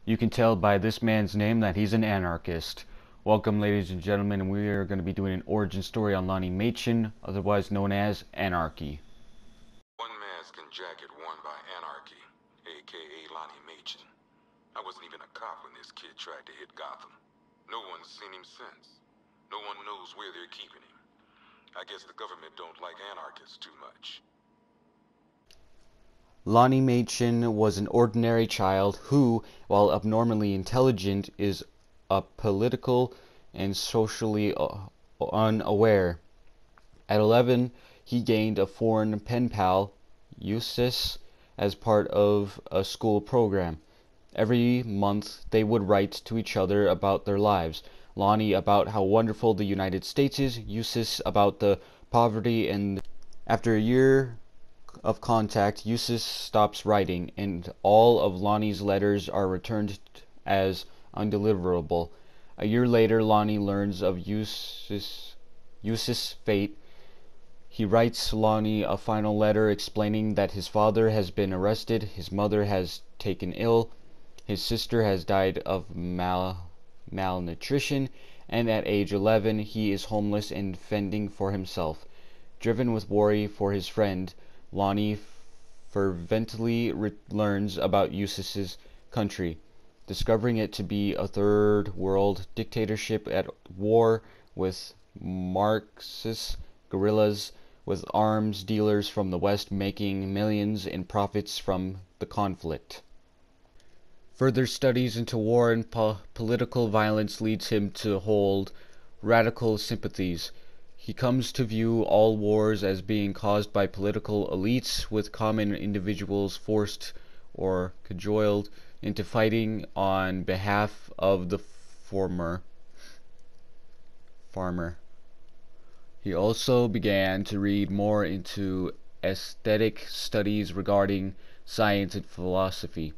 You can tell by this man's name that he's an anarchist. Welcome, ladies and gentlemen, and we are going to be doing an origin story on Lonnie Machin, otherwise known as Anarky. One mask and jacket worn by Anarky, AKA Lonnie Machin. I wasn't even a cop when this kid tried to hit Gotham. No one's seen him since. No one knows where they're keeping him. I guess the government don't like anarchists too much. Lonnie Machin was an ordinary child who, while abnormally intelligent, is apolitical and socially unaware. At 11, he gained a foreign pen pal, Eustace, as part of a school program. Every month they would write to each other about their lives. Lonnie about how wonderful the United States is, Eustace about the poverty, and after a year of contact, Eustace stops writing, and all of Lonnie's letters are returned as undeliverable. A year later, Lonnie learns of Eustace's fate. He writes Lonnie a final letter explaining that his father has been arrested, his mother has taken ill, his sister has died of malnutrition, and at age 11 he is homeless and fending for himself. Driven with worry for his friend, Lonnie fervently learns about Eustace's country, discovering it to be a third world dictatorship at war with Marxist guerrillas, with arms dealers from the West making millions in profits from the conflict. Further studies into war and political violence leads him to hold radical sympathies. He comes to view all wars as being caused by political elites, with common individuals forced or cajoled into fighting on behalf of the farmer. He also began to read more into aesthetic studies regarding science and philosophy,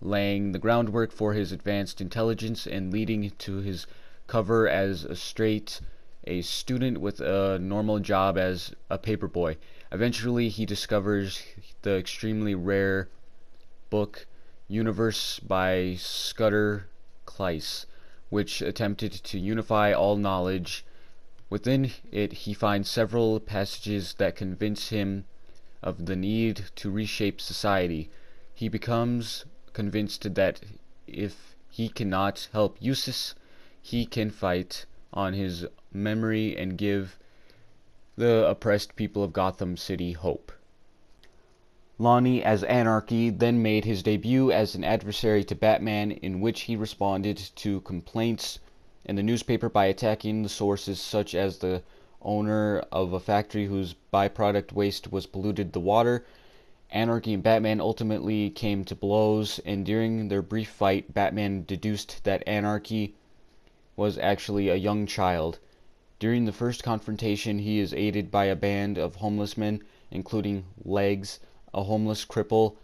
laying the groundwork for his advanced intelligence and leading to his cover as a student with a normal job as a paperboy. Eventually, he discovers the extremely rare book Universe by Scudder Clyce, which attempted to unify all knowledge. Within it, he finds several passages that convince him of the need to reshape society. He becomes convinced that if he cannot help Eustace, he can fight on his memory and give the oppressed people of Gotham City hope. Lonnie as Anarky then made his debut as an adversary to Batman, in which he responded to complaints in the newspaper by attacking the sources such as the owner of a factory whose byproduct waste was polluted the water. Anarky and Batman ultimately came to blows, and during their brief fight, Batman deduced that Anarky was actually a young child. During the first confrontation, he is aided by a band of homeless men, including Legs, a homeless cripple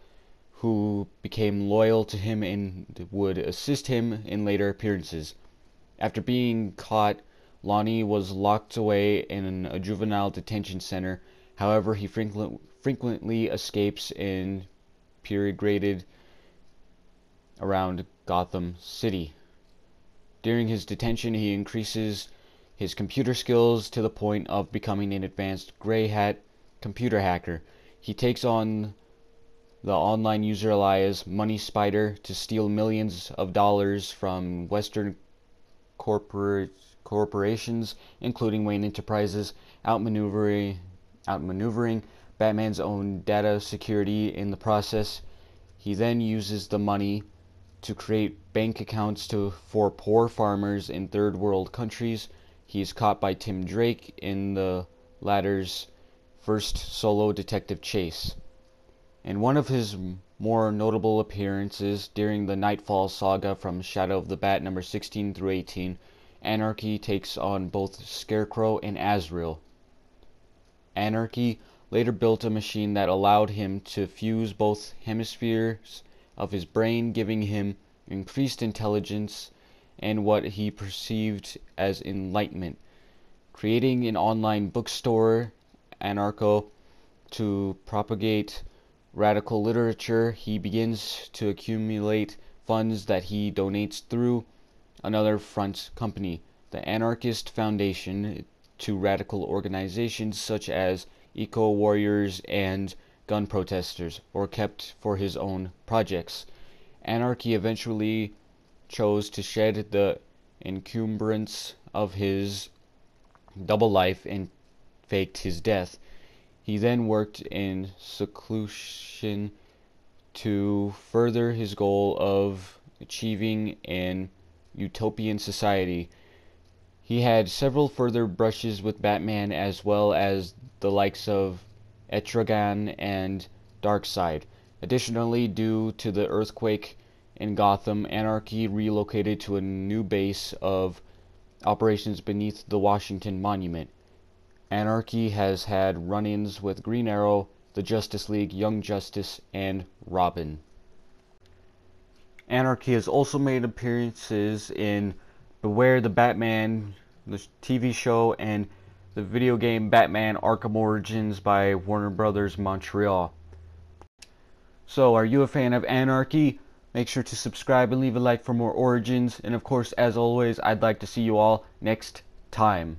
who became loyal to him and would assist him in later appearances. After being caught, Lonnie was locked away in a juvenile detention center. However, he frequently escapes and peregrinated around Gotham City. During his detention, he increases his computer skills to the point of becoming an advanced gray hat computer hacker. He takes on the online user alias Money Spider to steal millions of dollars from Western corporations, including Wayne Enterprises, outmaneuvering Batman's own data security in the process. He then uses the money to create bank accounts for poor farmers in third world countries. He is caught by Tim Drake in the latter's first solo detective chase. In one of his more notable appearances during the Nightfall saga from Shadow of the Bat number 16 through 18, Anarky takes on both Scarecrow and Azrael. Anarky later built a machine that allowed him to fuse both hemispheres of his brain, giving him increased intelligence and what he perceived as enlightenment. Creating an online bookstore, Anarcho, to propagate radical literature, he begins to accumulate funds that he donates through another front company, the Anarchist Foundation, to radical organizations such as eco-warriors and gun protesters, or kept for his own projects. Anarky eventually chose to shed the encumbrance of his double life and faked his death. He then worked in seclusion to further his goal of achieving an utopian society. He had several further brushes with Batman as well as the likes of Etrigan and Darkseid. Additionally, due to the earthquake in Gotham, Anarky relocated to a new base of operations beneath the Washington Monument. Anarky has had run-ins with Green Arrow, the Justice League, Young Justice, and Robin. Anarky has also made appearances in Beware the Batman, the TV show, and the video game Batman Arkham Origins by Warner Brothers Montreal. So, are you a fan of Anarky? Make sure to subscribe and leave a like for more Origins. And of course, as always, I'd like to see you all next time.